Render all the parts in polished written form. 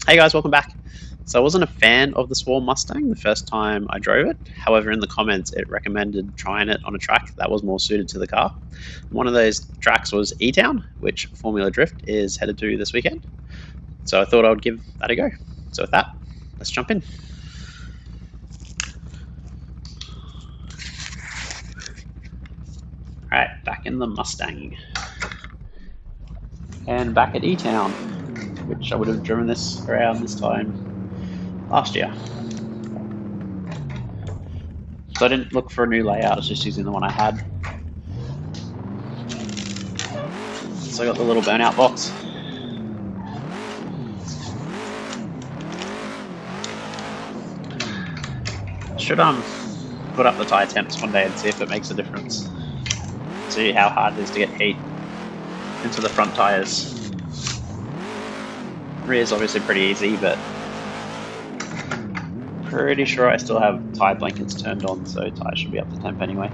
Hey guys, welcome back. So I wasn't a fan of the Swarm Mustang the first time I drove it. However, in the comments, it recommended trying it on a track that was more suited to the car. One of those tracks was E-Town, which Formula Drift is headed to this weekend. So I thought I would give that a go. So with that, let's jump in. All right, back in the Mustang. And back at E-Town, which I would have driven this around this time last year. So I didn't look for a new layout, I was just using the one I had. So I got the little burnout box. Should put up the tire temps one day and see if it makes a difference. See how hard it is to get heat into the front tires. Rear is obviously pretty easy, but pretty sure I still have tire blankets turned on, so tires should be up to temp anyway.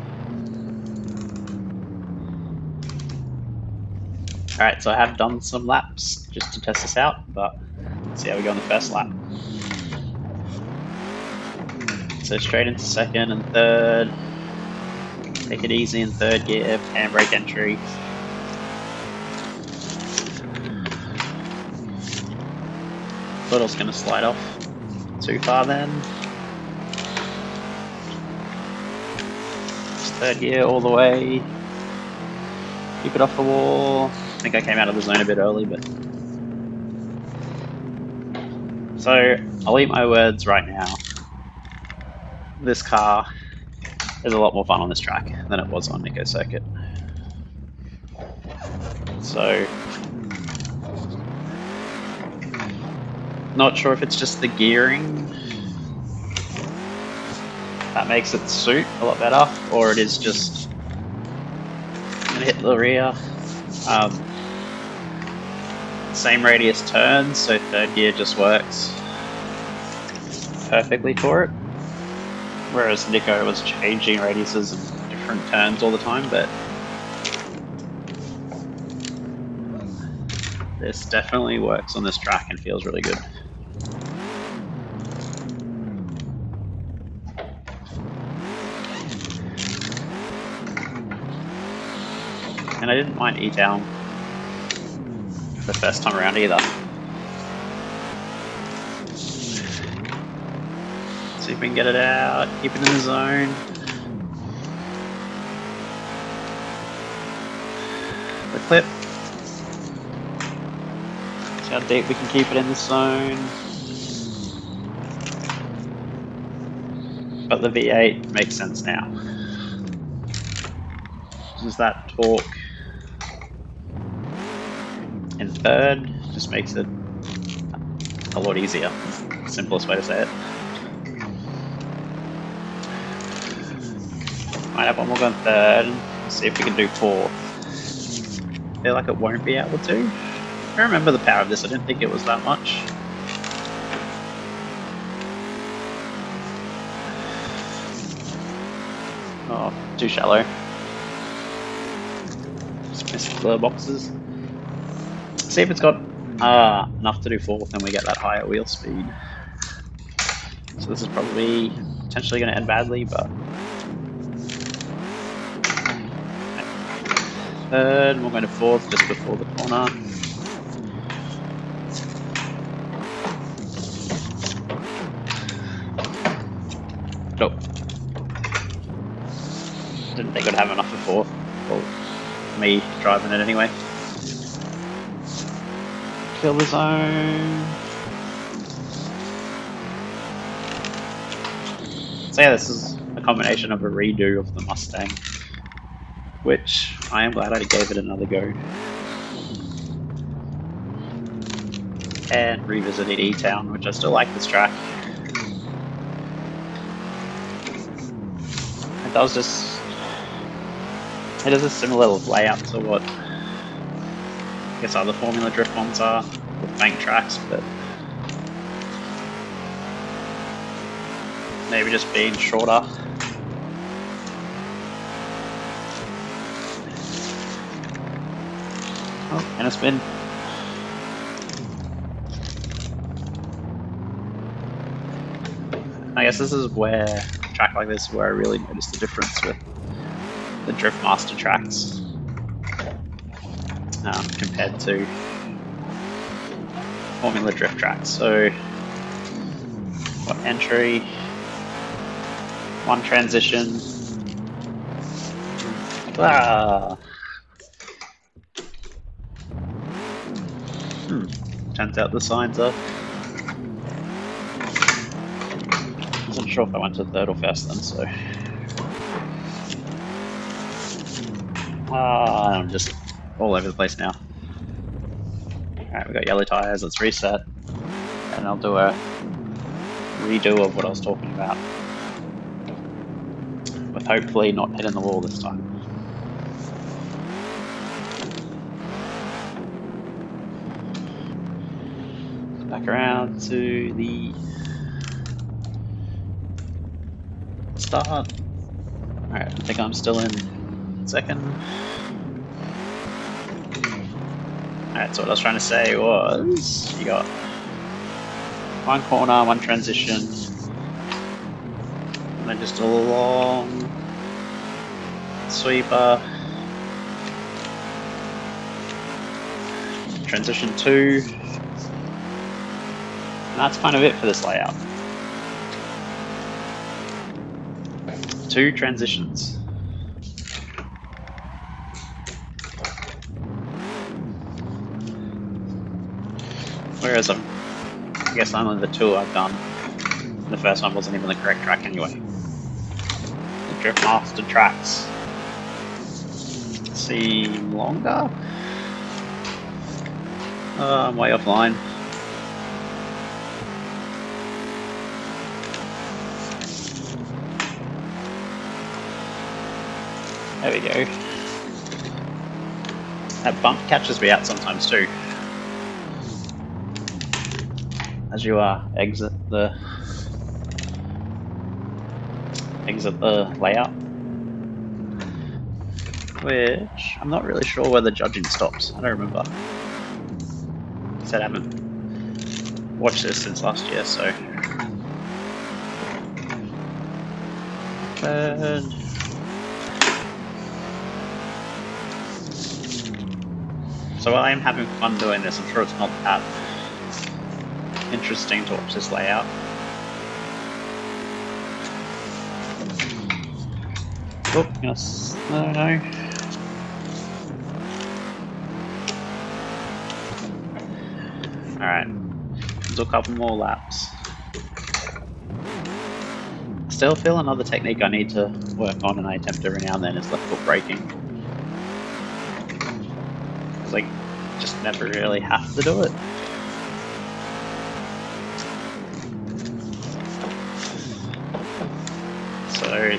Alright, so I have done some laps just to test this out, but let's see how we go on the first lap. So straight into second and third. Take it easy in third gear, handbrake entry. Thought I was going to slide off too far then. Just third gear all the way. Keep it off the wall. I think I came out of the zone a bit early, but... So, I'll eat my words right now. This car is a lot more fun on this track than it was on Nico Circuit. So, not sure if it's just the gearing that makes it suit a lot better, or it is just gonna hit the rear. Same radius turns, so third gear just works perfectly for it. Whereas Nico was changing radiuses and different turns all the time, but this definitely works on this track and feels really good. And I didn't mind E-Town the first time around either. See if we can get it out, keep it in the zone. The clip. See how deep we can keep it in the zone. But the V8 makes sense now. Just that torque in third just makes it a lot easier. Simplest way to say it. Might have one more going third. See if we can do fourth. Feel like it won't be able to. I remember the power of this. I didn't think it was that much. Oh, too shallow. Just missed the boxes. See if it's got enough to do fourth, and we get that higher wheel speed. So this is probably potentially going to end badly, but third, we're going to fourth just before the corner. Nope. Didn't think I'd have enough for fourth. Well, me driving it anyway. Kill the zone. So yeah, this is a combination of a redo of the Mustang, which I am glad I gave it another go. And revisited E-Town, which I still like this track. It does just... It is a similar layout to what I guess other Formula Drift ones are, with bank tracks, but maybe just being shorter. Oh, and a spin. I guess this is where a track like this, where I really noticed the difference with the Drift Master tracks compared to Formula Drift tracks. So, got entry, one transition. Turns out the signs are. Wasn't sure if I went to third or first then, so. I'm just all over the place now. Alright, we got yellow tires, let's reset. And I'll do a redo of what I was talking about. With hopefully not hitting the wall this time. Back around to the start. Alright, I think I'm still in second. Alright, so what I was trying to say was, you got one corner, one transition, and then just a long sweeper. Transition 2. And that's kind of it for this layout. 2 transitions. Whereas I guess only the 2 I've done. The first one wasn't even the correct track anyway. The Drift Master tracks seem longer. I'm way offline. There we go. That bump catches me out sometimes too. As you exit the layout, which I'm not really sure where the judging stops. I don't remember. I said I haven't watched this since last year, so. Third. So I am having fun doing this. I'm sure it's not that interesting to watch this layout. Oh, yes. No. Alright. Do a couple more laps. Still feel another technique I need to work on and I attempt every now and then is left foot braking. Because I just never really have to do it. So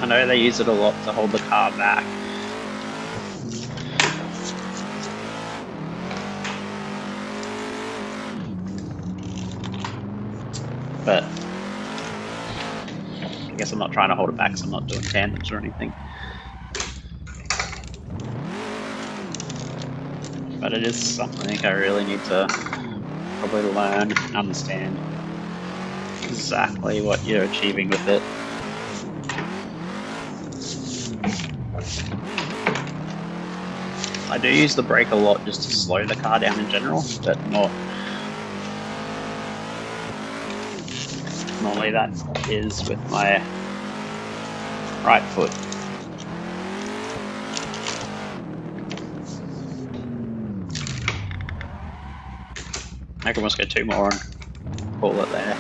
I know they use it a lot to hold the car back. But I guess I'm not trying to hold it back, so I'm not doing tandems or anything. But it is something I really need to probably learn and understand exactly what you're achieving with it. I do use the brake a lot just to slow the car down in general, but not. Normally that is with my right foot. I can almost go 2 more and call it there.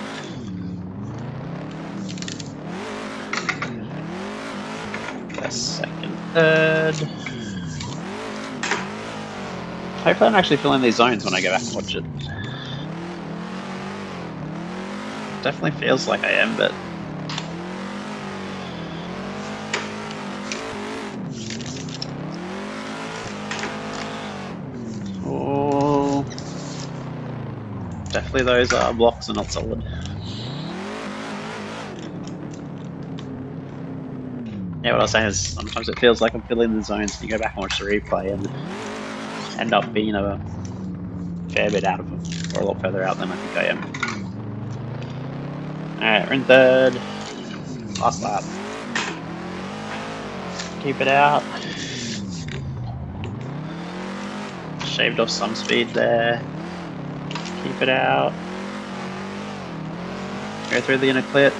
First, second, third. Hopefully I'm actually filling these zones when I go back and watch it. Definitely feels like I am, but oh, definitely those blocks are not solid. Yeah, what I was saying is sometimes it feels like I'm filling the zones and you go back and watch the replay and end up being a fair bit out of them. or a lot further out than I think I am. Alright, we're in third. Last lap. Keep it out. Shaved off some speed there. Keep it out. Go through the inner clip.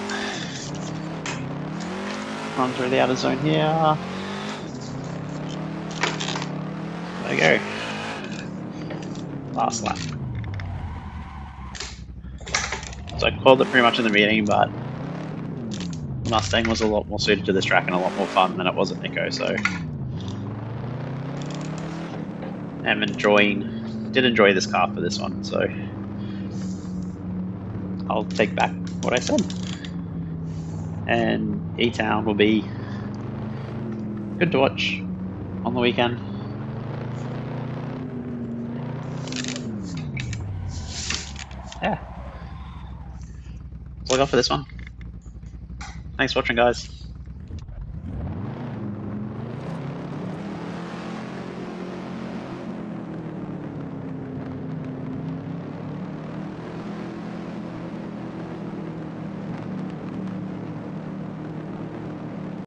Run through the outer zone here. There we go. Last lap. So I called it pretty much in the beginning, but the Mustang was a lot more suited to this track and a lot more fun than it was at Nico, so I'm did enjoy this car for this one, so I'll take back what I said. And E-Town will be good to watch on the weekend. Yeah. That's all I got for this one. Thanks for watching, guys.